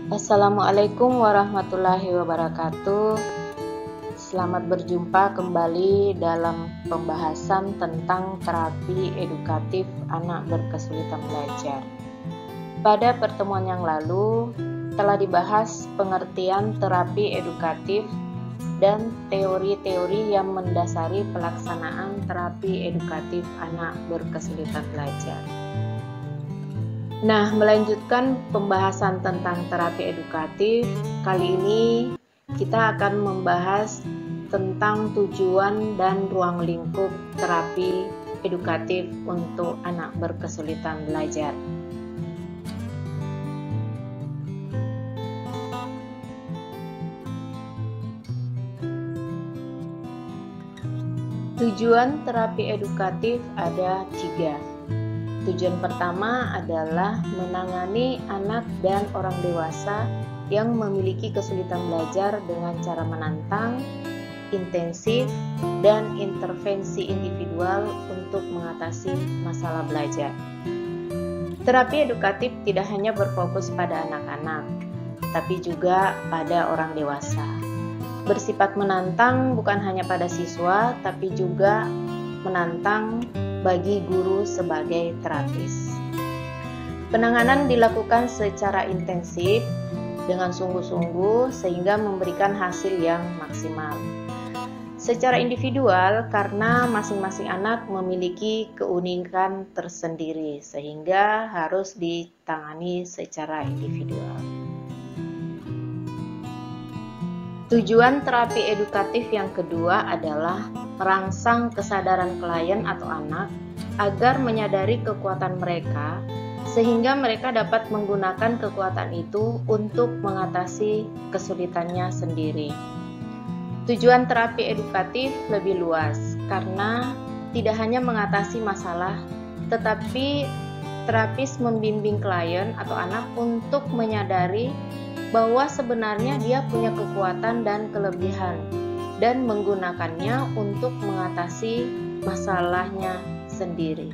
Assalamualaikum warahmatullahi wabarakatuh. Selamat berjumpa kembali dalam pembahasan tentang terapi edukatif anak berkesulitan belajar. Pada pertemuan yang lalu telah dibahas pengertian terapi edukatif dan teori-teori yang mendasari pelaksanaan terapi edukatif anak berkesulitan belajar. Nah, melanjutkan pembahasan tentang terapi edukatif, kali ini kita akan membahas tentang tujuan dan ruang lingkup terapi edukatif untuk anak berkesulitan belajar. Tujuan terapi edukatif ada 3. Tujuan pertama adalah menangani anak dan orang dewasa yang memiliki kesulitan belajar dengan cara menantang, intensif, dan intervensi individual untuk mengatasi masalah belajar. Terapi edukatif tidak hanya berfokus pada anak-anak, tapi juga pada orang dewasa. Bersifat menantang bukan hanya pada siswa, tapi juga menantang bagi guru sebagai terapis. Penanganan dilakukan secara intensif dengan sungguh-sungguh sehingga memberikan hasil yang maksimal. Secara individual karena masing-masing anak memiliki keunikan tersendiri sehingga harus ditangani secara individual. Tujuan terapi edukatif yang kedua adalah merangsang kesadaran klien atau anak agar menyadari kekuatan mereka sehingga mereka dapat menggunakan kekuatan itu untuk mengatasi kesulitannya sendiri. Tujuan terapi edukatif lebih luas karena tidak hanya mengatasi masalah, tetapi terapis membimbing klien atau anak untuk menyadari bahwa sebenarnya dia punya kekuatan dan kelebihan dan menggunakannya untuk mengatasi masalahnya sendiri.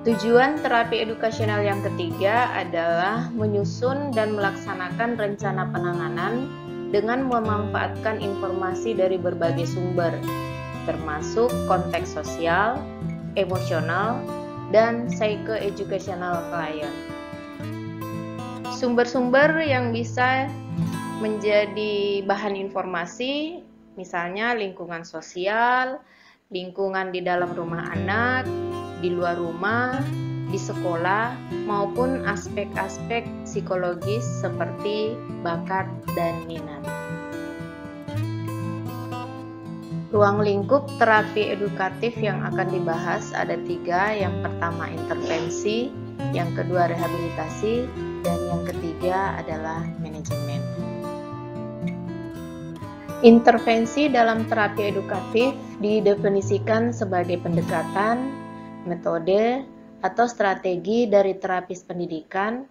Tujuan terapi edukasional yang ketiga adalah menyusun dan melaksanakan rencana penanganan dengan memanfaatkan informasi dari berbagai sumber, termasuk konteks sosial, emosional, dan psycho-educational klien. Sumber-sumber yang bisa menjadi bahan informasi, misalnya lingkungan sosial, lingkungan di dalam rumah anak, di luar rumah, di sekolah, maupun aspek-aspek psikologis seperti bakat dan minat. Ruang lingkup terapi edukatif yang akan dibahas ada 3, yang pertama intervensi, yang kedua rehabilitasi, dan yang ketiga adalah manajemen. Intervensi dalam terapi edukatif didefinisikan sebagai pendekatan, metode, atau strategi dari terapis pendidikan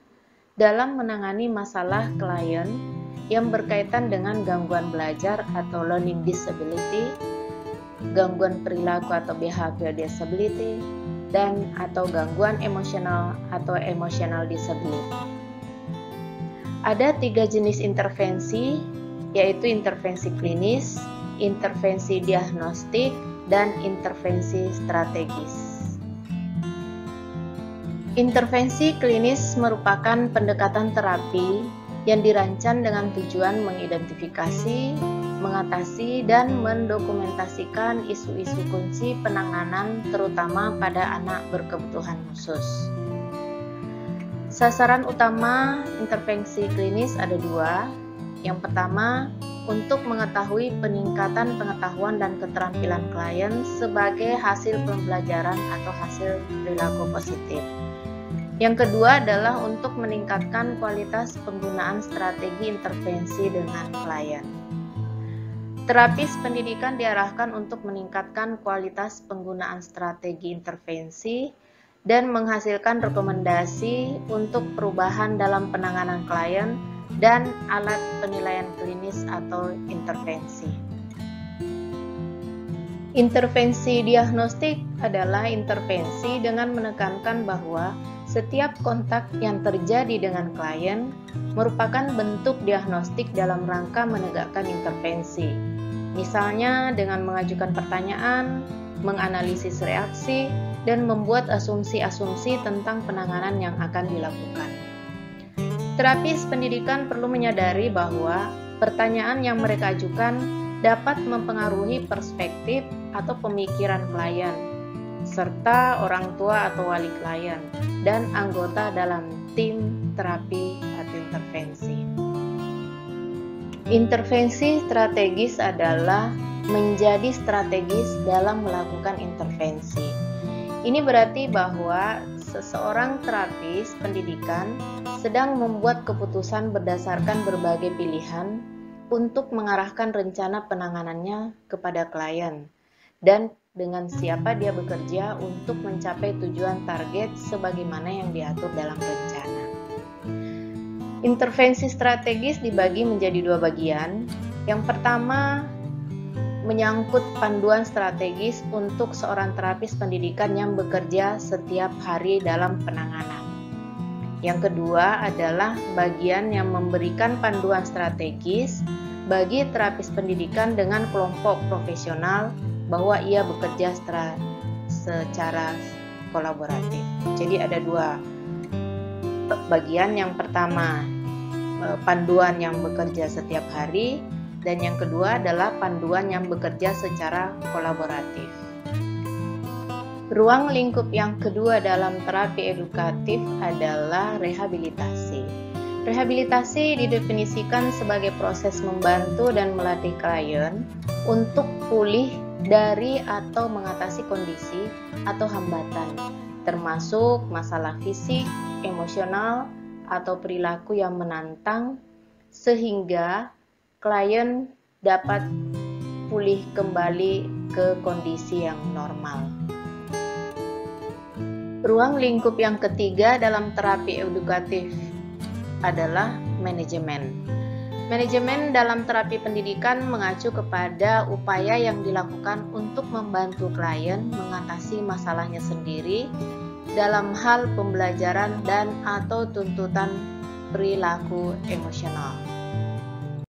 dalam menangani masalah klien yang berkaitan dengan gangguan belajar atau learning disability, gangguan perilaku atau behavior disability, dan atau gangguan emosional atau emotional disability. Ada 3 jenis intervensi, yaitu intervensi klinis, intervensi diagnostik, dan intervensi strategis. Intervensi klinis merupakan pendekatan terapi yang dirancang dengan tujuan mengidentifikasi, mengatasi, dan mendokumentasikan isu-isu kunci penanganan terutama pada anak berkebutuhan khusus. Sasaran utama intervensi klinis ada 2. Yang pertama, untuk mengetahui peningkatan pengetahuan dan keterampilan klien sebagai hasil pembelajaran atau hasil perilaku positif. Yang kedua adalah untuk meningkatkan kualitas penggunaan strategi intervensi dengan klien. Terapis pendidikan diarahkan untuk meningkatkan kualitas penggunaan strategi intervensi dan menghasilkan rekomendasi untuk perubahan dalam penanganan klien dan alat penilaian klinis atau intervensi. Intervensi diagnostik adalah intervensi dengan menekankan bahwa setiap kontak yang terjadi dengan klien merupakan bentuk diagnostik dalam rangka menegakkan intervensi. Misalnya dengan mengajukan pertanyaan, menganalisis reaksi, dan membuat asumsi-asumsi tentang penanganan yang akan dilakukan. Terapis pendidikan perlu menyadari bahwa pertanyaan yang mereka ajukan dapat mempengaruhi perspektif atau pemikiran klien, serta orang tua atau wali klien, dan anggota dalam tim terapi atau intervensi. Intervensi strategis adalah menjadi strategis dalam melakukan intervensi. Ini berarti bahwa seseorang terapis pendidikan sedang membuat keputusan berdasarkan berbagai pilihan untuk mengarahkan rencana penanganannya kepada klien dan dengan siapa dia bekerja untuk mencapai tujuan target sebagaimana yang diatur dalam rencana. Intervensi strategis dibagi menjadi dua bagian. Yang pertama menyangkut panduan strategis untuk seorang terapis pendidikan yang bekerja setiap hari dalam penanganan. Yang kedua adalah bagian yang memberikan panduan strategis bagi terapis pendidikan dengan kelompok profesional bahwa ia bekerja secara kolaboratif. Jadi ada dua bagian. Yang pertama panduan yang bekerja setiap hari, dan yang kedua adalah panduan yang bekerja secara kolaboratif. Ruang lingkup yang kedua dalam terapi edukatif adalah rehabilitasi. Rehabilitasi didefinisikan sebagai proses membantu dan melatih klien untuk pulih dari atau mengatasi kondisi atau hambatan, termasuk masalah fisik, emosional, atau perilaku yang menantang, sehingga klien dapat pulih kembali ke kondisi yang normal. Ruang lingkup yang ketiga dalam terapi edukatif adalah manajemen. Manajemen dalam terapi pendidikan mengacu kepada upaya yang dilakukan untuk membantu klien mengatasi masalahnya sendiri dalam hal pembelajaran dan atau tuntutan perilaku emosional.